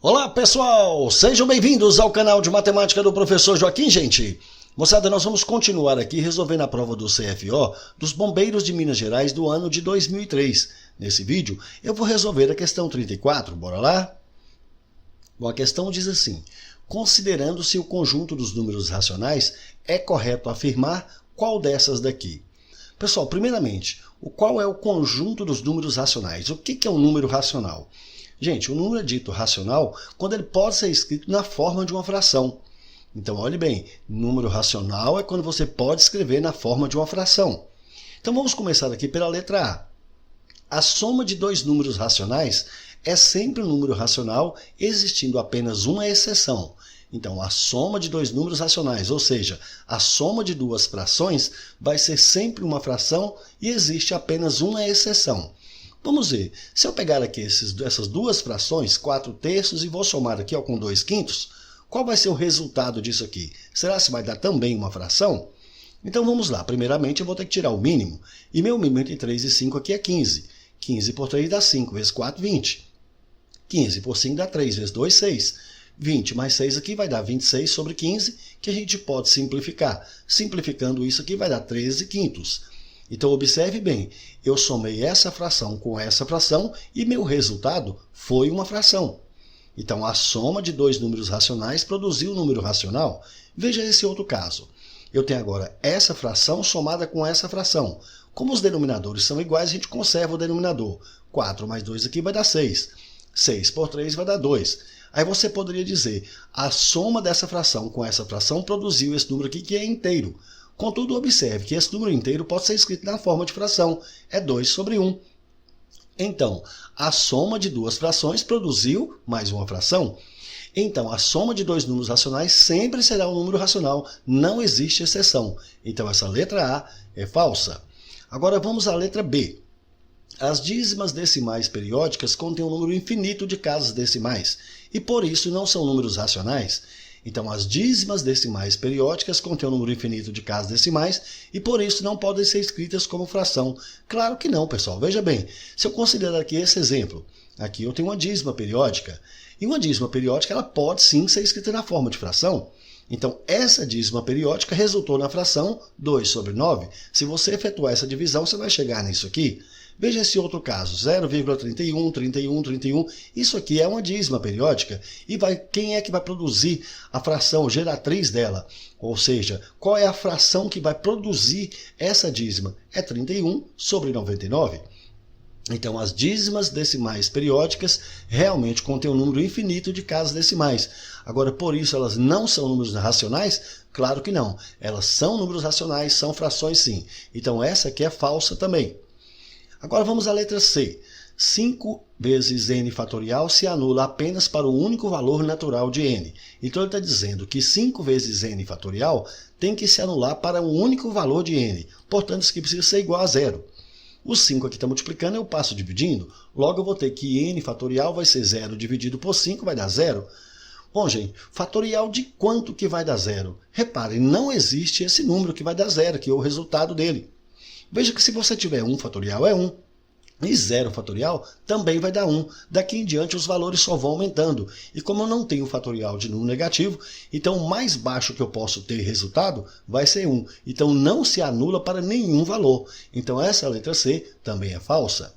Olá pessoal, sejam bem-vindos ao canal de matemática do professor Joaquim, gente. Moçada, nós vamos continuar aqui resolvendo a prova do CFO dos Bombeiros de Minas Gerais do ano de 2003. Nesse vídeo eu vou resolver a questão 34, bora lá? Bom, a questão diz assim: considerando-se o conjunto dos números racionais, é correto afirmar qual dessas daqui? Pessoal, primeiramente, qual é o conjunto dos números racionais? O que é um número racional? Gente, o número é dito racional quando ele pode ser escrito na forma de uma fração. Então, olhe bem, número racional é quando você pode escrever na forma de uma fração. Então, vamos começar aqui pela letra A. A soma de dois números racionais é sempre um número racional, existindo apenas uma exceção. Então, a soma de dois números racionais, ou seja, a soma de duas frações, vai ser sempre uma fração e existe apenas uma exceção. Vamos ver, se eu pegar aqui essas duas frações, 4/3, e vou somar aqui com 2/5, qual vai ser o resultado disso aqui? Será que vai dar também uma fração? Então vamos lá, primeiramente eu vou ter que tirar o mínimo, e meu mínimo entre 3 e 5 aqui é 15. 15 por 3 dá 5, vezes 4, 20. 15 por 5 dá 3, vezes 2, 6. 20 mais 6 aqui vai dar 26 sobre 15, que a gente pode simplificar. Simplificando isso aqui vai dar 13/5. Então, observe bem, eu somei essa fração com essa fração e meu resultado foi uma fração. Então, a soma de dois números racionais produziu um número racional. Veja esse outro caso. Eu tenho agora essa fração somada com essa fração. Como os denominadores são iguais, a gente conserva o denominador. 4 mais 2 aqui vai dar 6. 6 por 3 vai dar 2. Aí você poderia dizer, a soma dessa fração com essa fração produziu esse número aqui que é inteiro. Contudo, observe que esse número inteiro pode ser escrito na forma de fração, é 2 sobre 1. Então, a soma de duas frações produziu mais uma fração. Então, a soma de dois números racionais sempre será um número racional, não existe exceção. Então, essa letra A é falsa. Agora, vamos à letra B. As dízimas decimais periódicas contêm um número infinito de casas decimais, e por isso não são números racionais. Então, as dízimas decimais periódicas contêm um número infinito de casas decimais e, por isso, não podem ser escritas como fração. Claro que não, pessoal. Veja bem, se eu considerar aqui esse exemplo, aqui eu tenho uma dízima periódica, e uma dízima periódica ela pode sim ser escrita na forma de fração. Então, essa dízima periódica resultou na fração 2 sobre 9. Se você efetuar essa divisão, você vai chegar nisso aqui. Veja esse outro caso, 0,31, 31, 31. Isso aqui é uma dízima periódica. E quem é que vai produzir a fração geratriz dela? Ou seja, qual é a fração que vai produzir essa dízima? É 31 sobre 99. Então, as dízimas decimais periódicas realmente contêm um número infinito de casas decimais. Agora, por isso, elas não são números racionais? Claro que não. Elas são números racionais, são frações sim. Então, essa aqui é falsa também. Agora vamos à letra C. 5 vezes n fatorial se anula apenas para o único valor natural de n. Então ele está dizendo que 5 vezes n fatorial tem que se anular para um único valor de n. Portanto, isso aqui precisa ser igual a zero. O 5 aqui está multiplicando, eu passo dividindo. Logo eu vou ter que n fatorial vai ser 0 dividido por 5, vai dar 0. Bom, gente, fatorial de quanto que vai dar 0? Reparem, não existe esse número que vai dar 0, que é o resultado dele. Veja que se você tiver 1 fatorial é 1, e 0 fatorial também vai dar 1. Daqui em diante os valores só vão aumentando. E como eu não tenho fatorial de número negativo, então o mais baixo que eu posso ter resultado vai ser 1. Então não se anula para nenhum valor. Então essa letra C também é falsa.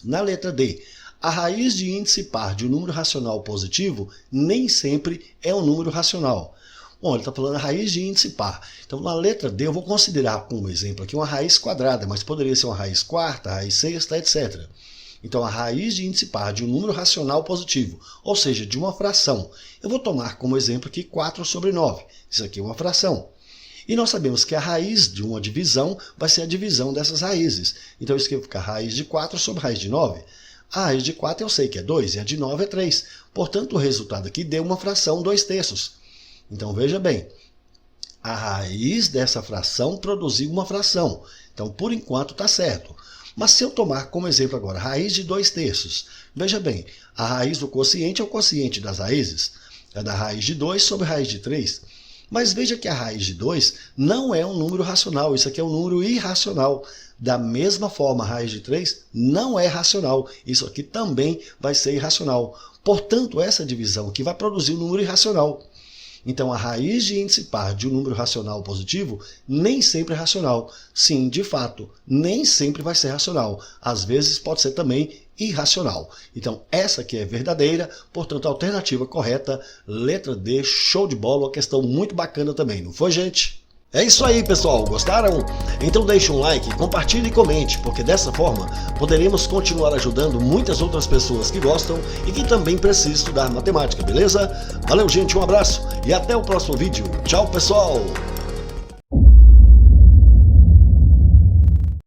Na letra D, a raiz de índice par de um número racional positivo nem sempre é um número racional. Bom, ele está falando a raiz de índice par. Então, na letra D, eu vou considerar como exemplo aqui uma raiz quadrada, mas poderia ser uma raiz quarta, raiz sexta, etc. Então, a raiz de índice par de um número racional positivo, ou seja, de uma fração. Eu vou tomar como exemplo aqui 4 sobre 9. Isso aqui é uma fração. E nós sabemos que a raiz de uma divisão vai ser a divisão dessas raízes. Então, isso aqui vai ficar raiz de 4 sobre raiz de 9. A raiz de 4 eu sei que é 2 e a de 9 é 3. Portanto, o resultado aqui deu uma fração 2/3. Então, veja bem, a raiz dessa fração produziu uma fração. Então, por enquanto, está certo. Mas se eu tomar como exemplo agora a raiz de 2/3, veja bem, a raiz do quociente é o quociente das raízes. É da raiz de 2 sobre raiz de 3. Mas veja que a raiz de 2 não é um número racional, isso aqui é um número irracional. Da mesma forma, a raiz de 3 não é racional, isso aqui também vai ser irracional. Portanto, essa divisão aqui vai produzir um número irracional. Então, a raiz de índice par de um número racional positivo nem sempre é racional. Sim, de fato, nem sempre vai ser racional. Às vezes pode ser também irracional. Então, essa aqui é verdadeira, portanto, a alternativa correta, letra D, show de bola, uma questão muito bacana também, não foi, gente? É isso aí, pessoal. Gostaram? Então deixe um like, compartilhe e comente, porque dessa forma poderemos continuar ajudando muitas outras pessoas que gostam e que também precisam estudar matemática, beleza? Valeu, gente, um abraço e até o próximo vídeo. Tchau, pessoal!